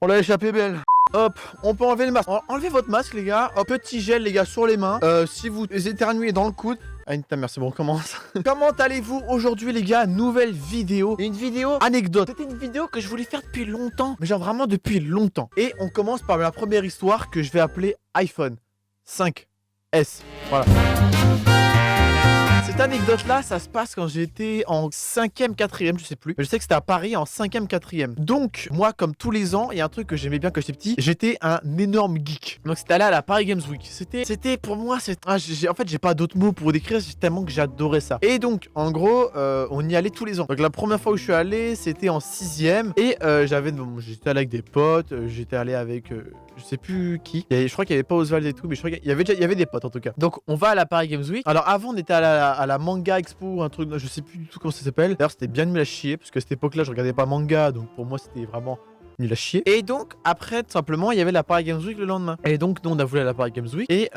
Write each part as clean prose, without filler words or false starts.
On l'a échappé belle. Hop, on peut enlever le masque. Enlevez votre masque, les gars. Hop, petit gel, les gars, sur les mains. Si vous éternuez dans le coude. Ah, merci, bon, on commence. Comment allez-vous aujourd'hui, les gars? Nouvelle vidéo. Et une vidéo anecdote. C'était une vidéo que je voulais faire depuis longtemps. Mais genre vraiment depuis longtemps. Et on commence par la première histoire que je vais appeler iPhone 5S. Voilà. Cette anecdote-là, ça se passe quand j'étais en 5e, 4e, je sais plus. Mais je sais que c'était à Paris en 5e, 4e. Donc, moi, comme tous les ans, il y a un truc que j'aimais bien quand j'étais petit. J'étais un énorme geek. Donc, c'était allé à la Paris Games Week. C'était pour moi, en fait, j'ai pas d'autres mots pour décrire, tellement que j'adorais ça. Et donc, en gros, on y allait tous les ans. Donc, la première fois où je suis allé, c'était en 6e. Et j'étais allé avec des potes. J'étais allé avec, je sais plus qui. Je crois qu'il y avait pas Oswald et tout, mais je crois qu'il y avait des potes en tout cas. Donc, on va à la Paris Games Week. Alors, avant, on était à la Manga Expo, un truc, je sais plus du tout comment ça s'appelle. D'ailleurs, c'était bien nul à chier, parce que à cette époque-là, je regardais pas manga, donc pour moi, c'était vraiment nul à chier. Et donc, après, tout simplement, il y avait la Paris Games Week le lendemain. Et donc, nous, on a voulu aller à la Paris Games Week. Et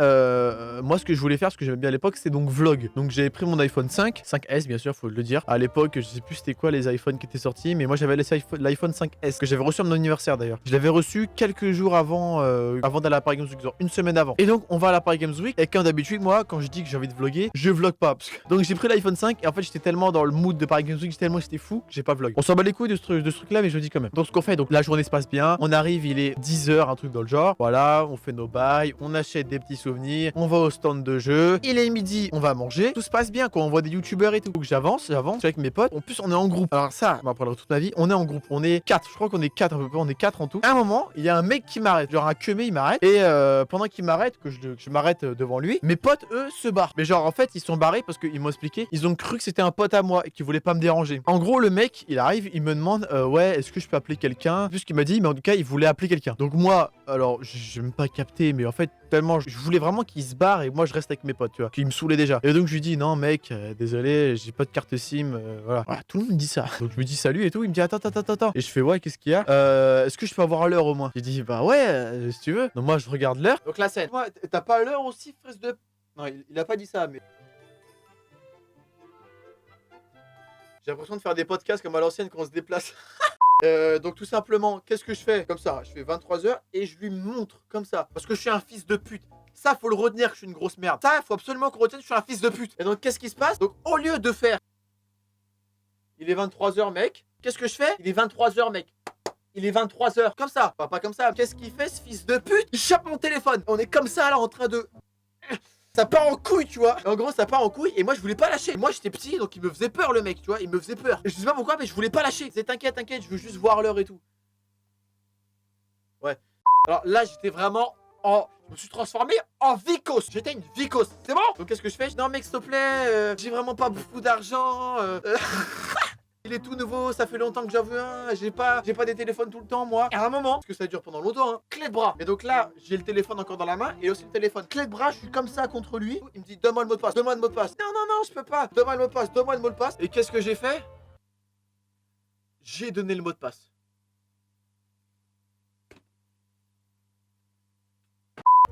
moi, ce que je voulais faire, ce que j'aimais bien à l'époque, c'était donc vlog. Donc, j'avais pris mon iPhone 5, 5S, bien sûr, faut le dire. À l'époque, je sais plus c'était quoi les iPhones qui étaient sortis, mais moi, j'avais l'iPhone 5S, que j'avais reçu à mon anniversaire d'ailleurs. Je l'avais reçu quelques jours avant d'aller à la Paris Games Week, genre une semaine avant. Et donc, on va à la Paris Games Week. Et comme d'habitude, moi, quand je dis que j'ai envie de vlogger, je vlog pas. Donc, j'ai pris l'iPhone 5 et en fait, j'étais tellement dans le mood de Paris Games Week, j'étais fou que j'ai pas vlog. On s'en bat les couilles de ce truc-là, mais je le dis quand même. Donc, ce qu'on fait, donc la journée se passe bien. On arrive, il est 10h, un truc dans le genre. Voilà, on fait nos bails, on achète des petits souvenirs, on va au stand de jeu. Il est midi, on va manger. Tout se passe bien quand on voit des youtubeurs et tout. Donc j'avance avec mes potes. En plus, on est en groupe. Alors ça, on m'apprendra toute ma vie. On est en groupe. On est 4. Je crois qu'on est 4 à peu près. On est 4 en tout. À un moment, il y a un mec qui m'arrête. Genre un queumé, il m'arrête. Et pendant qu'il m'arrête, que je m'arrête devant lui, mes potes, eux, se barrent. Mais genre, en fait, ils sont barrés parce qu'ils m'ont expliqué. Ils ont cru que c'était un pote à moi et qu'il voulait pas me déranger. En gros, le mec, il arrive, il me demande ouais, est-ce que je peux appeler quelqu'un? Plus qu'il m'a dit, mais en tout cas, il voulait appeler quelqu'un. Donc moi, alors, j'ai même pas capté, mais en fait, tellement, je voulais vraiment qu'il se barre et moi, je reste avec mes potes, tu vois, qui me saoulaient déjà. Et donc, je lui dis, non, mec, désolé, j'ai pas de carte SIM, voilà. Voilà, tout le monde me dit ça. Donc, je me dis salut et tout, il me dit, attends. Et je fais, ouais, qu'est-ce qu'il y a? Est-ce que je peux avoir l'heure au moins? J'ai dit, bah ouais, si tu veux. Donc, moi, je regarde l'heure. Donc, la scène. Ouais, t'as pas l'heure aussi, fraise de... Non, il a pas dit ça, mais... J'ai l'impression de faire des podcasts comme à l'ancienne quand on se déplace. Donc tout simplement, qu'est-ce que je fais? Comme ça, je fais 23h et je lui montre comme ça. Parce que je suis un fils de pute. Ça, faut le retenir que je suis une grosse merde. Ça, faut absolument qu'on retienne que je suis un fils de pute. Et donc, qu'est-ce qui se passe? Donc, au lieu de faire... Il est 23h, mec. Qu'est-ce que je fais? Il est 23h, mec. Il est 23h. Comme ça. Pas comme ça. Qu'est-ce qu'il fait, ce fils de pute? Il chope mon téléphone. On est comme ça, là, en train de... Ça part en couille, tu vois. En gros, ça part en couille et moi, je voulais pas lâcher. Moi, j'étais petit, donc il me faisait peur, le mec, tu vois. Il me faisait peur. Et je sais pas pourquoi, mais je voulais pas lâcher. C'est t'inquiète, je veux juste voir l'heure et tout. Ouais. Alors là, j'étais vraiment en... Je me suis transformé en vicose. J'étais une vicose. C'est bon? Donc, qu'est-ce que je fais? Non, mec, s'il te plaît, j'ai vraiment pas beaucoup d'argent. Il est tout nouveau, ça fait longtemps que j'en veux un, j'ai pas des téléphones tout le temps moi. À un moment, parce que ça dure pendant longtemps, hein, clé de bras. Et donc là, j'ai le téléphone encore dans la main et aussi le téléphone. Clé de bras, je suis comme ça contre lui. Il me dit donne-moi le mot de passe, donne-moi le mot de passe. Non, je peux pas. Donne-moi le mot de passe, donne-moi le mot de passe. Et qu'est-ce que j'ai fait? J'ai donné le mot de passe.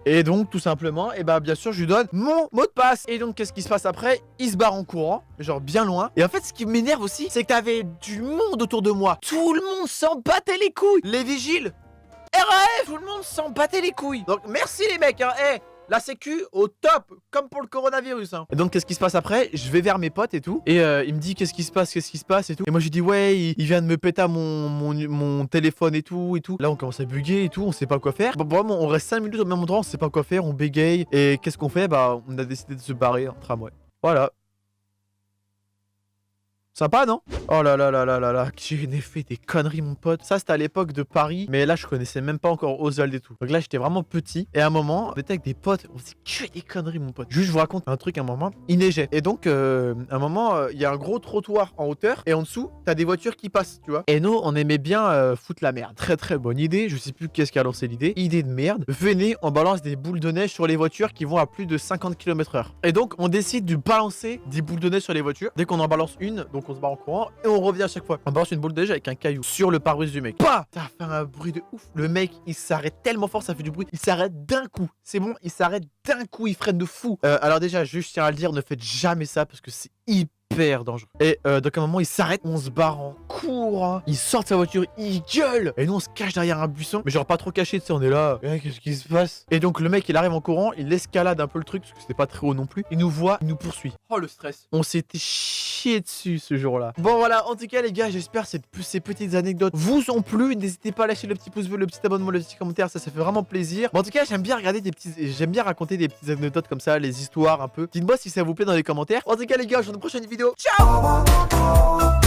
Et donc, tout simplement, et bah bien sûr, je lui donne mon mot de passe. Et donc, qu'est-ce qui se passe après? Il se barre en courant, genre bien loin. Et en fait, ce qui m'énerve aussi, c'est que t'avais du monde autour de moi. Tout le monde s'en battait les couilles. Les vigiles, RAF, tout le monde s'en battait les couilles. Donc, merci les mecs, hein. Hey, la sécu au top, comme pour le coronavirus, hein. Et donc, qu'est-ce qui se passe après? Je vais vers mes potes et tout. Et il me dit, qu'est-ce qui se passe et tout. Et moi, je lui dis, ouais, il vient de me péter mon téléphone et tout. Là, on commence à bugger et tout, on sait pas quoi faire. Bon, vraiment, on reste 5 minutes au même endroit, on sait pas quoi faire, on bégaye. Et qu'est-ce qu'on fait? Bah, on a décidé de se barrer en tramway. Voilà. Sympa, non? Oh là là là là là là, j'ai fait des conneries, mon pote. Ça, c'était à l'époque de Paris, mais là, je connaissais même pas encore Oswald et tout. Donc là, j'étais vraiment petit. Et à un moment, on était avec des potes, on faisait que des conneries, mon pote. Juste, je vous raconte un truc, à un moment, il neigeait. Et donc, à un moment, il y a un gros trottoir en hauteur, et en dessous, t'as des voitures qui passent, tu vois. Et nous, on aimait bien foutre la merde. Très très bonne idée, je sais plus qu'est-ce qui a lancé l'idée. Idée de merde. Venez, on balance des boules de neige sur les voitures qui vont à plus de 50 km/h. Et donc, on décide de balancer des boules de neige sur les voitures. Dès qu'on en balance une, donc on se barre en courant. Et on revient à chaque fois. On balance une boule de neige avec un caillou sur le pare-brise du mec. Bah, ça fait un bruit de ouf. Le mec, il s'arrête tellement fort, ça fait du bruit. Il s'arrête d'un coup. C'est bon, il s'arrête d'un coup. Il freine de fou. Alors déjà, juste tiens à le dire, ne faites jamais ça parce que c'est hyper super dangereux. Et donc à un moment, il s'arrête, on se barre en cours. Il sort de sa voiture, il gueule. Et nous, on se cache derrière un buisson. Mais genre pas trop caché, tu sais, on est là. Qu'est-ce qui se passe? Et donc le mec, il arrive en courant, il escalade un peu le truc, parce que c'était pas très haut non plus. Il nous voit, il nous poursuit. Oh le stress. On s'était chié dessus ce jour-là. Bon voilà, en tout cas les gars, j'espère que ces petites anecdotes vous ont plu. N'hésitez pas à lâcher le petit pouce bleu, le petit abonnement, le petit commentaire, ça fait vraiment plaisir. Bon, en tout cas, j'aime bien raconter des petites anecdotes comme ça, les histoires un peu. Dites-moi si ça vous plaît dans les commentaires. En tout cas les gars, je vous dis à une prochaine vidéo. Ciao.